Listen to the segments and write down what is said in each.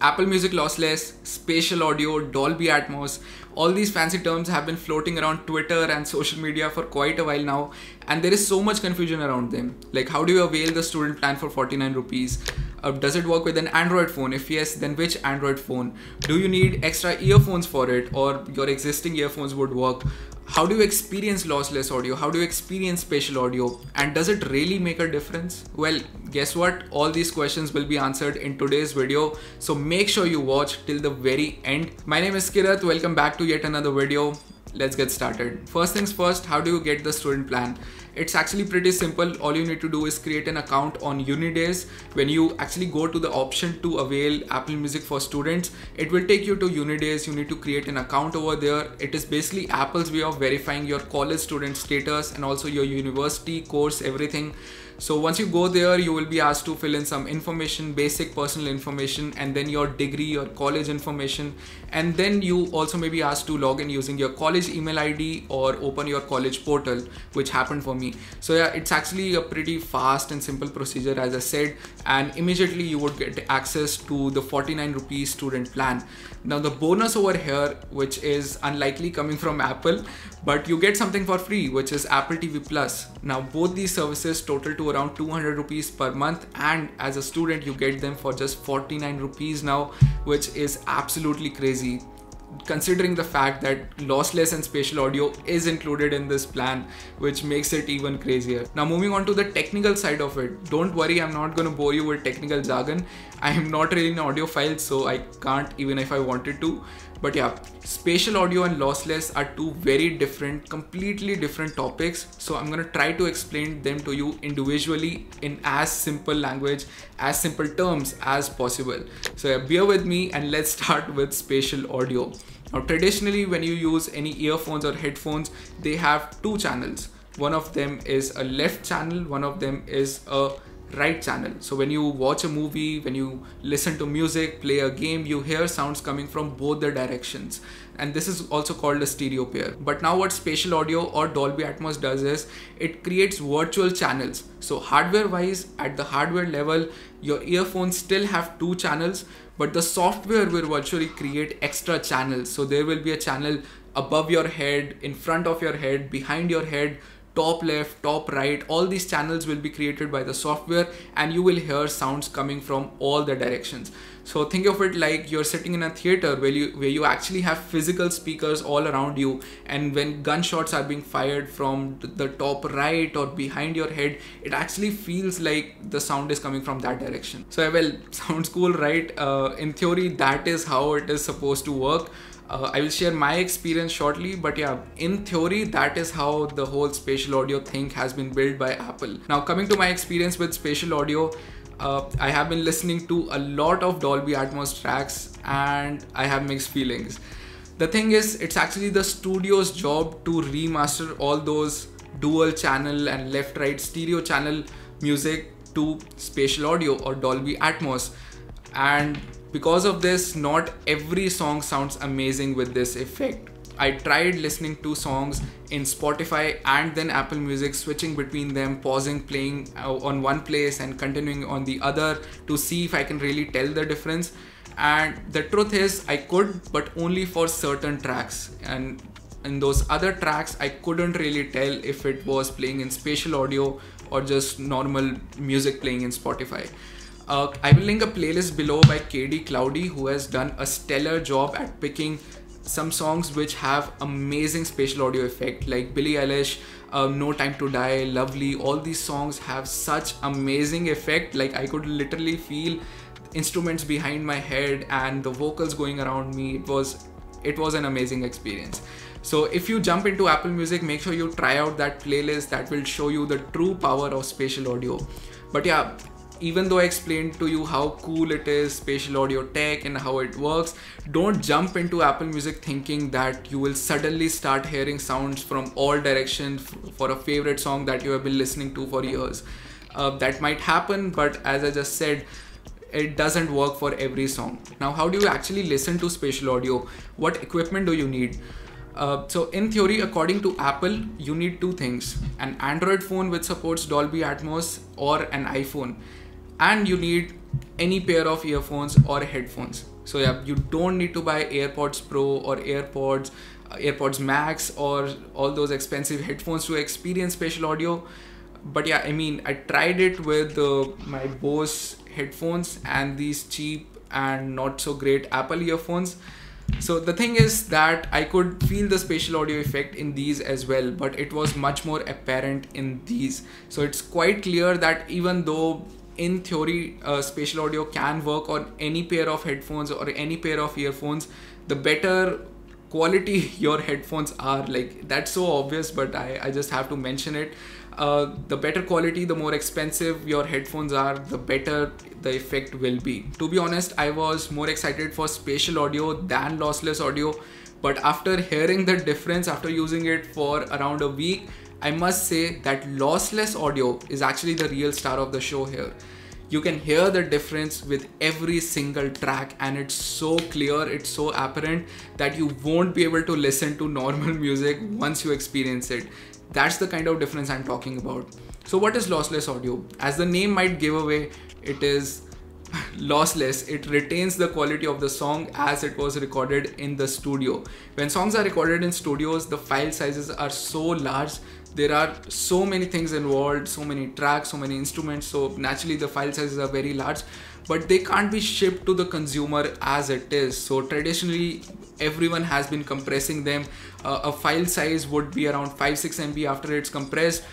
Apple Music lossless, spatial audio, Dolby Atmos, all these fancy terms have been floating around Twitter and social media for quite a while now, and there is so much confusion around them. Like, how do you avail the student plan for 49 rupees? Does it work with an Android phone? If yes, then which Android phone? Do you need extra earphones for it, or your existing earphones would work? How do you experience lossless audio? How do you experience spatial audio? And does it really make a difference? Well, guess what? All these questions will be answered in today's video. So make sure you watch till the very end. My name is Kirat. Welcome back to yet another video. Let's get started. First things first, how do you get the student plan? It's actually pretty simple. All you need to do is create an account on Unidays. When you actually go to the option to avail Apple Music for students, it will take you to Unidays. You need to create an account over there. It is basically Apple's way of verifying your college student status and also your university course, everything. So once you go there, you will be asked to fill in some information, basic personal information, and then your degree, your college information. And then you also may be asked to log in using your college email ID or open your college portal, which happened for me. So yeah, it's actually a pretty fast and simple procedure, as I said, and immediately you would get access to the 49 rupees student plan. Now the bonus over here, which is unlikely coming from Apple, but you get something for free, which is Apple TV Plus. Now both these services total to around 200 rupees per month, and as a student you get them for just 49 rupees now, which is absolutely crazy considering the fact that lossless and spatial audio is included in this plan, which makes it even crazier. Now moving on to the technical side of it, don't worry, I'm not going to bore you with technical jargon. I am not really an audiophile, so I can't even if I wanted to. But yeah, spatial audio and lossless are two very different, completely different topics. So I'm going to try to explain them to you individually in as simple language, as simple terms as possible. So yeah, bear with me and let's start with spatial audio. Now traditionally, when you use any earphones or headphones, they have two channels. One of them is a left channel, one of them is a right channel. So when you watch a movie, when you listen to music, play a game, you hear sounds coming from both the directions, and this is also called a stereo pair. But now what spatial audio or Dolby Atmos does is it creates virtual channels. So hardware wise, at the hardware level, your earphones still have two channels, but the software will virtually create extra channels. So there will be a channel above your head, in front of your head, behind your head, top left, top right. All these channels will be created by the software, and you will hear sounds coming from all the directions. So think of it like you're sitting in a theater where you actually have physical speakers all around you, and when gunshots are being fired from the top right or behind your head, it actually feels like the sound is coming from that direction. So well, sounds cool, right? In theory, that is how it is supposed to work. I will share my experience shortly, but yeah, in theory, that is how the whole spatial audio thing has been built by Apple. Now coming to my experience with spatial audio, I have been listening to a lot of Dolby Atmos tracks and I have mixed feelings. The thing is, it's actually the studio's job to remaster all those dual channel and left right stereo channel music to spatial audio or Dolby Atmos, and because of this, not every song sounds amazing with this effect. I tried listening to songs in Spotify and then Apple Music, switching between them, pausing, playing on one place and continuing on the other to see if I can really tell the difference. And the truth is, I could, but only for certain tracks. And in those other tracks, I couldn't really tell if it was playing in spatial audio or just normal music playing in Spotify. I will link a playlist below by KD Cloudy, who has done a stellar job at picking some songs which have amazing spatial audio effect, like Billie Eilish, No Time to Die, Lovely. All these songs have such amazing effect. Like I could literally feel instruments behind my head and the vocals going around me. It was an amazing experience. So if you jump into Apple Music, make sure you try out that playlist. That will show you the true power of spatial audio. But yeah, even though I explained to you how cool it is, spatial audio tech and how it works, don't jump into Apple Music thinking that you will suddenly start hearing sounds from all directions for a favorite song that you have been listening to for years. That might happen, but as I just said, it doesn't work for every song. Now, how do you actually listen to spatial audio? What equipment do you need? So in theory, according to Apple, you need two things: an Android phone which supports Dolby Atmos or an iPhone, and you need any pair of earphones or headphones. So yeah, you don't need to buy AirPods Pro or AirPods Max or all those expensive headphones to experience spatial audio. But yeah, I mean, I tried it with my Bose headphones and these cheap and not so great Apple earphones. So the thing is that I could feel the spatial audio effect in these as well, but it was much more apparent in these. So it's quite clear that even though in theory spatial audio can work on any pair of headphones or any pair of earphones, the better quality your headphones are, like that's so obvious, but I just have to mention it. The better quality, the more expensive your headphones are, the better the effect will be. To be honest, I was more excited for spatial audio than lossless audio, but after hearing the difference, after using it for around a week, I must say that lossless audio is actually the real star of the show here. You can hear the difference with every single track, and it's so clear, it's so apparent that you won't be able to listen to normal music once you experience it. That's the kind of difference I'm talking about. So what is lossless audio? As the name might give away, it is lossless. It retains the quality of the song as it was recorded in the studio. When songs are recorded in studios, the file sizes are so large. There are so many things involved, so many tracks, so many instruments, so naturally the file sizes are very large, but they can't be shipped to the consumer as it is. So traditionally everyone has been compressing them. A file size would be around 5-6 MB after it's compressed.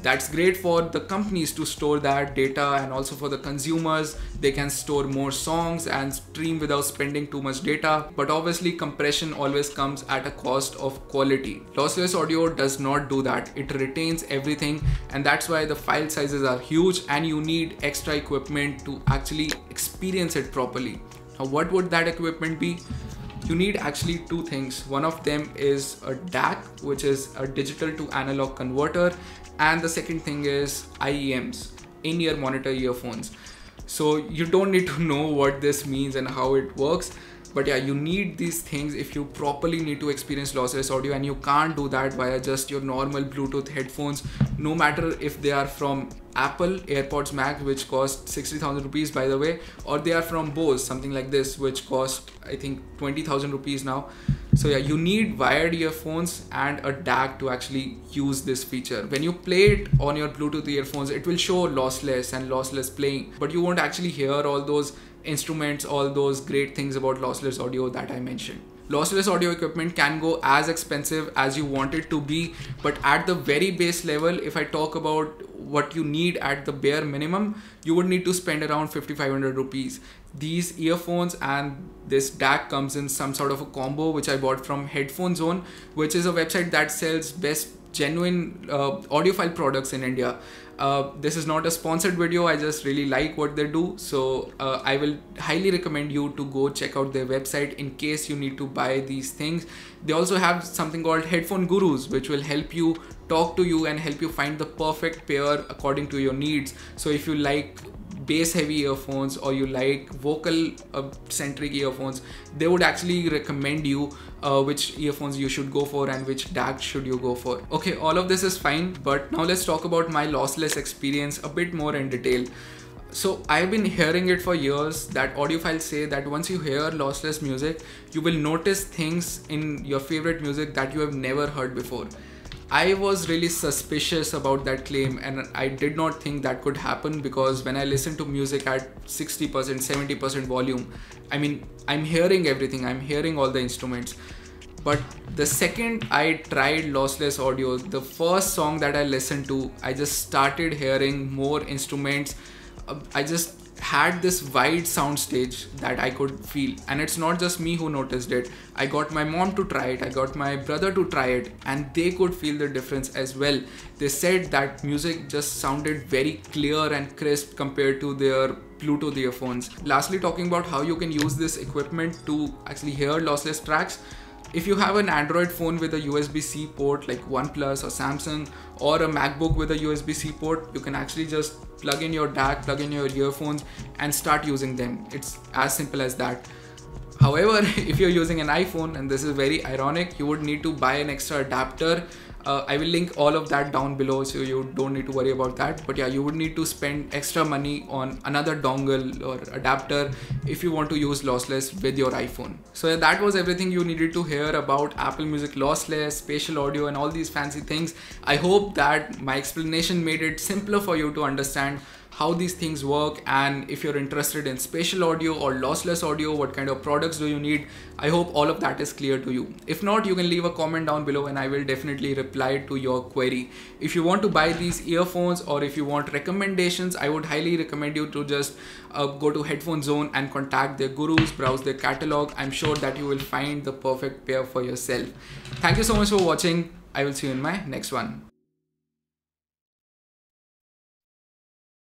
That's great for the companies to store that data, and also for the consumers, they can store more songs and stream without spending too much data. But obviously compression always comes at a cost of quality. Lossless audio does not do that. It retains everything, and that's why the file sizes are huge and you need extra equipment to actually experience it properly. Now what would that equipment be? You need actually two things. One of them is a DAC, which is a digital to analog converter, and the second thing is IEMs, in-ear monitor earphones. So you don't need to know what this means and how it works, but yeah, you need these things if you properly need to experience lossless audio, and you can't do that via just your normal Bluetooth headphones, no matter if they are from Apple AirPods Max, which cost 60,000 rupees by the way, or they are from Bose, something like this, which cost I think 20,000 rupees now. So yeah, you need wired earphones and a DAC to actually use this feature. When you play it on your Bluetooth earphones, it will show lossless and lossless playing, but you won't actually hear all those instruments, all those great things about lossless audio that I mentioned. Lossless audio equipment can go as expensive as you want it to be, but at the very base level, if I talk about what you need at the bare minimum, you would need to spend around 5,500 rupees. These earphones and this DAC comes in some sort of a combo, which I bought from Headphone Zone, which is a website that sells best genuine audiophile products in India. This is not a sponsored video, I just really like what they do, so I will highly recommend you to go check out their website in case you need to buy these things. They also have something called Headphone Gurus, which will help you, talk to you and help you find the perfect pair according to your needs. So if you like bass heavy earphones or you like vocal centric earphones, they would actually recommend you which earphones you should go for and which DAC should you go for. Okay, all of this is fine, but now let's talk about my lossless experience a bit more in detail. So I've been hearing it for years that audiophiles say that once you hear lossless music, you will notice things in your favorite music that you have never heard before. I was really suspicious about that claim, and I did not think that could happen, because when I listen to music at 60%, 70% volume, I mean, I'm hearing everything, I'm hearing all the instruments. But the second I tried lossless audio, the first song that I listened to, I just started hearing more instruments. I just had this wide sound stage that I could feel, and it's not just me who noticed it. I got my mom to try it, I got my brother to try it, and they could feel the difference as well. They said that music just sounded very clear and crisp compared to their Bluetooth earphones. Lastly, talking about how you can use this equipment to actually hear lossless tracks. If you have an Android phone with a USB-C port like OnePlus or Samsung, or a MacBook with a USB-C port, you can actually just plug in your DAC, plug in your earphones and start using them. It's as simple as that. However, if you're using an iPhone, and this is very ironic, you would need to buy an extra adapter I will link all of that down below, so you don't need to worry about that. But yeah, you would need to spend extra money on another dongle or adapter if you want to use lossless with your iPhone. So yeah, that was everything you needed to hear about Apple Music lossless, spatial audio, and all these fancy things. I hope that my explanation made it simpler for you to understand how these things work, and if you're interested in spatial audio or lossless audio, what kind of products do you need. I hope all of that is clear to you. If not, you can leave a comment down below and I will definitely reply to your query. If you want to buy these earphones, or if you want recommendations, I would highly recommend you to just go to Headphone Zone and contact their gurus, browse their catalog. I'm sure that you will find the perfect pair for yourself. Thank you so much for watching. I will see you in my next one.